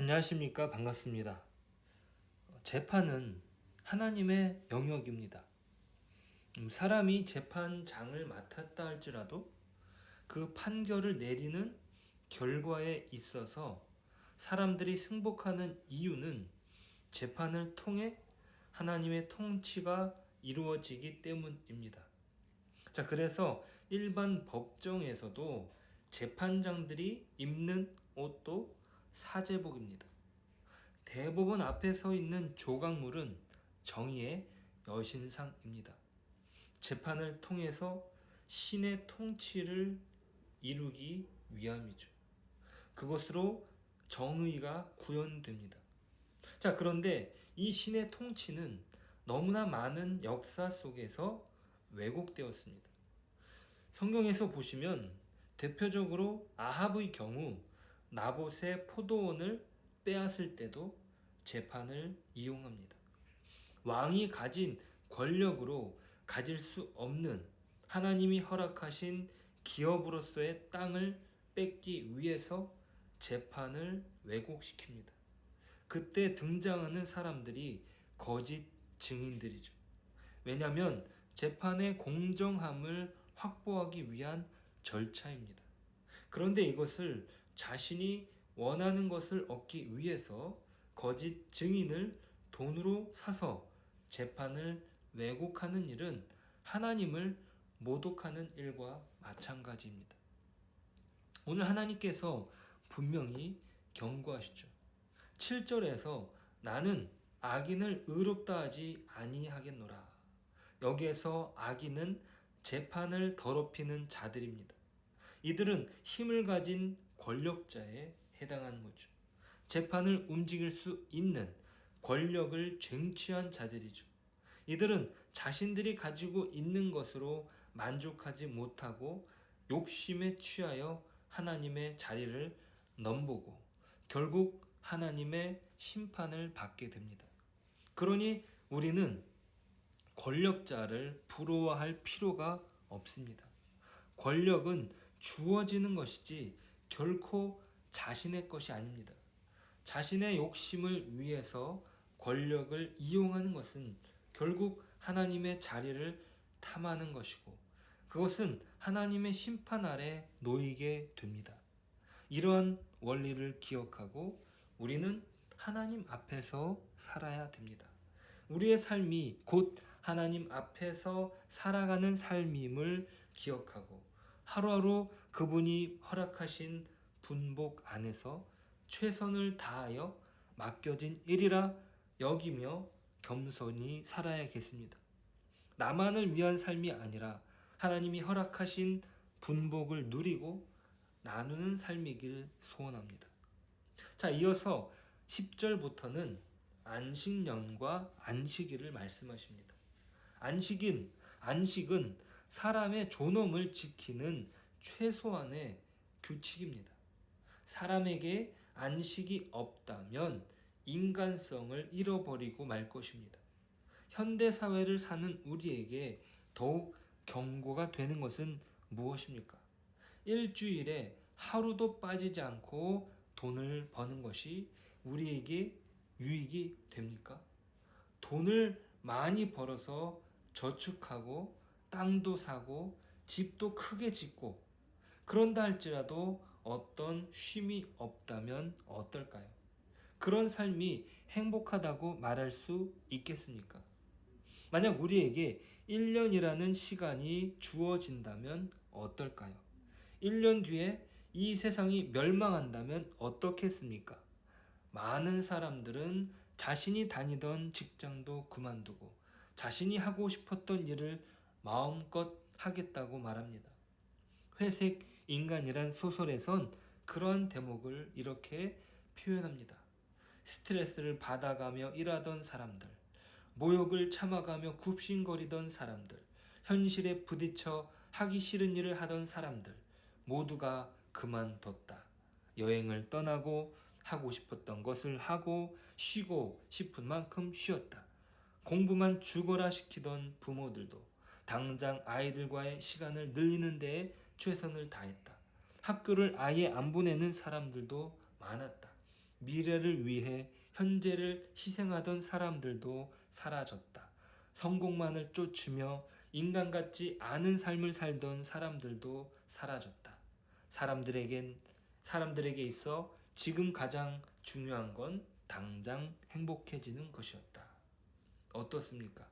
안녕하십니까. 반갑습니다. 재판은 하나님의 영역입니다. 사람이 재판장을 맡았다 할지라도 그 판결을 내리는 결과에 있어서 사람들이 승복하는 이유는 재판을 통해 하나님의 통치가 이루어지기 때문입니다. 자, 그래서 일반 법정에서도 재판장들이 입는 옷도 사제복입니다. 대법원 앞에 서 있는 조각물은 정의의 여신상입니다. 재판을 통해서 신의 통치를 이루기 위함이죠. 그것으로 정의가 구현됩니다. 자, 그런데 이 신의 통치는 너무나 많은 역사 속에서 왜곡되었습니다. 성경에서 보시면 대표적으로 아합의 경우 나봇의 포도원을 빼앗을 때도 재판을 이용합니다. 왕이 가진 권력으로 가질 수 없는 하나님이 허락하신 기업으로서의 땅을 뺏기 위해서 재판을 왜곡시킵니다. 그때 등장하는 사람들이 거짓 증인들이죠. 왜냐하면 재판의 공정함을 확보하기 위한 절차입니다. 그런데 이것을 자신이 원하는 것을 얻기 위해서 거짓 증인을 돈으로 사서 재판을 왜곡하는 일은 하나님을 모독하는 일과 마찬가지입니다. 오늘 하나님께서 분명히 경고하시죠. 7절에서 나는 악인을 의롭다 하지 아니하겠노라. 여기에서 악인은 재판을 더럽히는 자들입니다. 이들은 힘을 가진 권력자에 해당하는 거죠. 재판을 움직일 수 있는 권력을 쟁취한 자들이죠. 이들은 자신들이 가지고 있는 것으로 만족하지 못하고 욕심에 취하여 하나님의 자리를 넘보고 결국 하나님의 심판을 받게 됩니다. 그러니 우리는 권력자를 부러워할 필요가 없습니다. 권력은 주어지는 것이지 결코 자신의 것이 아닙니다. 자신의 욕심을 위해서 권력을 이용하는 것은 결국 하나님의 자리를 탐하는 것이고 그것은 하나님의 심판 아래 놓이게 됩니다. 이러한 원리를 기억하고 우리는 하나님 앞에서 살아야 됩니다. 우리의 삶이 곧 하나님 앞에서 살아가는 삶임을 기억하고 하루하루 그분이 허락하신 분복 안에서 최선을 다하여 맡겨진 일이라 여기며 겸손히 살아야겠습니다. 나만을 위한 삶이 아니라 하나님이 허락하신 분복을 누리고 나누는 삶이길 소원합니다. 자, 이어서 10절부터는 안식년과 안식일을 말씀하십니다. 안식은 사람의 존엄을 지키는 최소한의 규칙입니다. 사람에게 안식이 없다면 인간성을 잃어버리고 말 것입니다. 현대 사회를 사는 우리에게 더욱 경고가 되는 것은 무엇입니까? 일주일에 하루도 빠지지 않고 돈을 버는 것이 우리에게 유익이 됩니까? 돈을 많이 벌어서 저축하고 땅도 사고 집도 크게 짓고 그런다 할지라도 어떤 쉼이 없다면 어떨까요? 그런 삶이 행복하다고 말할 수 있겠습니까? 만약 우리에게 1년이라는 시간이 주어진다면 어떨까요? 1년 뒤에 이 세상이 멸망한다면 어떻겠습니까? 많은 사람들은 자신이 다니던 직장도 그만두고 자신이 하고 싶었던 일을 마음껏 하겠다고 말합니다. 회색 인간이란 소설에선 그런 대목을 이렇게 표현합니다. 스트레스를 받아가며 일하던 사람들, 모욕을 참아가며 굽신거리던 사람들, 현실에 부딪혀 하기 싫은 일을 하던 사람들 모두가 그만뒀다. 여행을 떠나고 하고 싶었던 것을 하고 쉬고 싶은 만큼 쉬었다. 공부만 죽어라 시키던 부모들도 당장 아이들과의 시간을 늘리는 데에 최선을 다했다. 학교를 아예 안 보내는 사람들도 많았다. 미래를 위해 현재를 희생하던 사람들도 사라졌다. 성공만을 쫓으며 인간 같지 않은 삶을 살던 사람들도 사라졌다. 사람들에게 있어 지금 가장 중요한 건 당장 행복해지는 것이었다. 어떻습니까?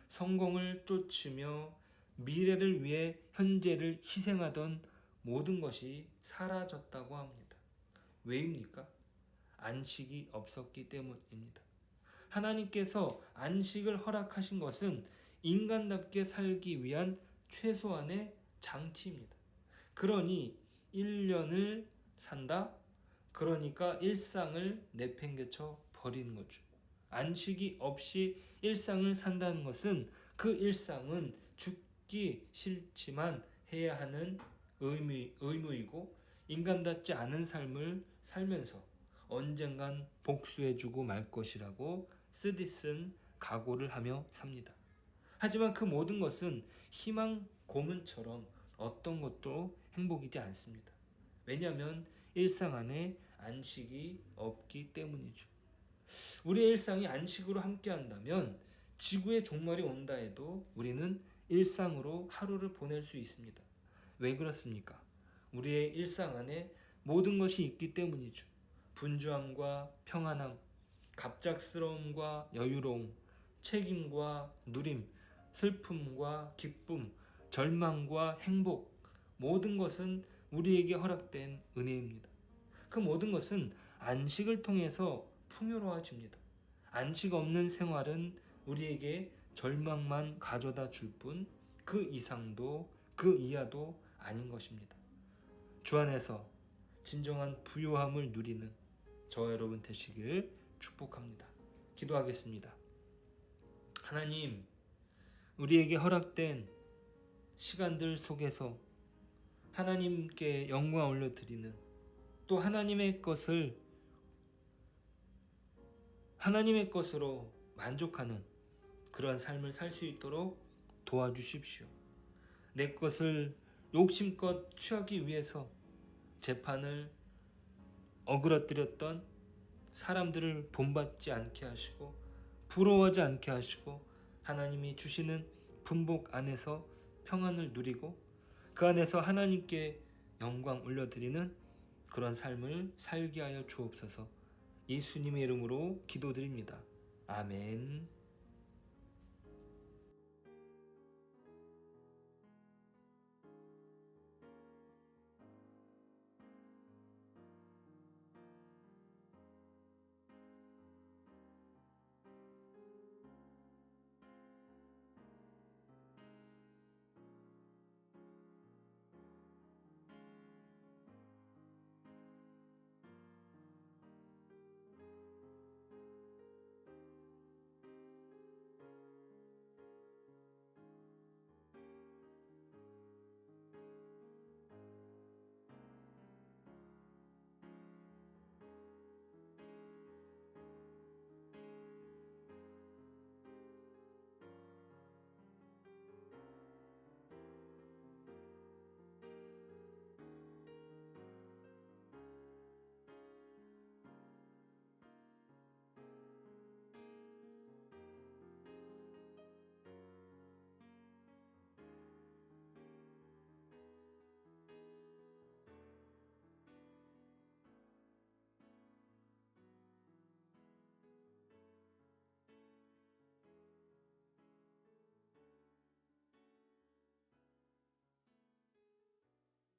성공을 쫓으며 미래를 위해 현재를 희생하던 모든 것이 사라졌다고 합니다. 왜입니까? 안식이 없었기 때문입니다. 하나님께서 안식을 허락하신 것은 인간답게 살기 위한 최소한의 장치입니다. 그러니 1년을 산다? 그러니까 일상을 내팽개쳐 버리는 거죠. 안식이 없이 일상을 산다는 것은 그 일상은 죽기 싫지만 해야 하는 의무이고 인간답지 않은 삶을 살면서 언젠간 복수해주고 말 것이라고 쓰디쓴 각오를 하며 삽니다. 하지만 그 모든 것은 희망 고문처럼 어떤 것도 행복이지 않습니다. 왜냐하면 일상 안에 안식이 없기 때문이죠. 우리의 일상이 안식으로 함께한다면 지구의 종말이 온다 해도 우리는 일상으로 하루를 보낼 수 있습니다. 왜 그렇습니까? 우리의 일상 안에 모든 것이 있기 때문이죠. 분주함과 평안함, 갑작스러움과 여유로움, 책임과 누림, 슬픔과 기쁨, 절망과 행복, 모든 것은 우리에게 허락된 은혜입니다. 그 모든 것은 안식을 통해서 풍요로워집니다. 안식 없는 생활은 우리에게 절망만 가져다 줄 뿐 그 이상도 그 이하도 아닌 것입니다. 주 안에서 진정한 부요함을 누리는 저와 여러분 되시길 축복합니다. 기도하겠습니다. 하나님, 우리에게 허락된 시간들 속에서 하나님께 영광 올려드리는 또 하나님의 것으로 만족하는 그런 삶을 살 수 있도록 도와주십시오. 내 것을 욕심껏 취하기 위해서 재판을 어그러뜨렸던 사람들을 본받지 않게 하시고 부러워하지 않게 하시고 하나님이 주시는 분복 안에서 평안을 누리고 그 안에서 하나님께 영광 올려드리는 그런 삶을 살게 하여 주옵소서. 예수님의 이름으로 기도드립니다. 아멘.